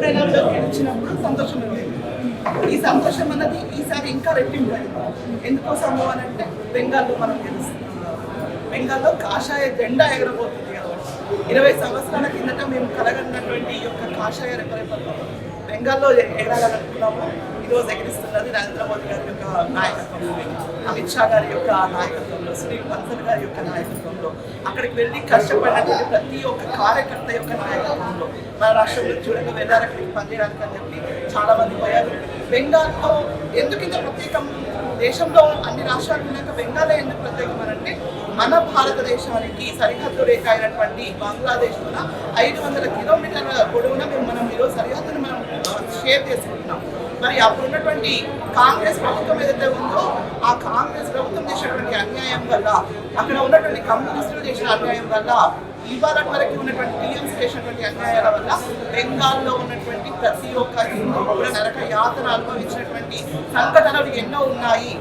ప్రణాళిలో గెలిచినప్పుడు సంతోషం ఉండేది. ఈ సంతోషం అన్నది ఈసారి ఇంకా రెట్టింపు అయింది. ఎందుకోసము అని అంటే బెంగాల్లో మనం గెలుస్తున్నాం. బెంగాల్లో కాషాయ జెండా ఎగరబోతుంది కాబట్టి 20 సంవత్సరాల కిందట మేము కలగన్నటువంటి ఈ యొక్క కాషాయ రెపరెపల్లో బెంగాల్లో ఎగరాలనుకున్నాము. ఈరోజు ఎగిరిస్తున్నది నరేంద్ర మోదీ గారి యొక్క నాయకత్వంలో, అమిత్ షా గారి యొక్క నాయకత్వంలో, సునీల్ బన్సల్ గారి యొక్క నాయకత్వంలో, అక్కడికి వెళ్ళి కష్టపడినటువంటి ప్రతి ఒక్క కార్యకర్త యొక్క నాయకత్వంలో మన రాష్ట్రంలో చూడంగా వెళ్ళారు అక్కడికి పనిచేయడానికి అని చెప్పి చాలా మంది పోయారు. బెంగాల్లో ఎందుకు ఇంత ప్రత్యేకం? దేశంలో అన్ని రాష్ట్రాలు ఉన్నాక బెంగాలే ఎందుకు ప్రత్యేకం అంటే మన భారతదేశానికి సరిహద్దు రేఖ అయినటువంటి బంగ్లాదేశ్లో 500 కిలోమీటర్ల పొడవున మనం ఈరోజు సరిహద్దును మనం షేర్ చేసుకుంటున్నాం. మరి అప్పుడు ఉన్నటువంటి కాంగ్రెస్ ప్రభుత్వం ఏదైతే ఉందో ఆ కాంగ్రెస్ ప్రభుత్వం చేసినటువంటి అన్యాయం వల్ల, అక్కడ ఉన్నటువంటి కమ్యూనిస్టులు చేసిన అన్యాయం వల్ల, ఇవాళ వరకు ఉన్నటువంటి టీఎంసీ చేసినటువంటి అన్యాయాల వల్ల బెంగాల్లో ఉన్నటువంటి ప్రతి ఒక్క హిందూ కూడా నరక యాతన అనుభవించినటువంటి సంఘటనలు ఎన్నో ఉన్నాయి.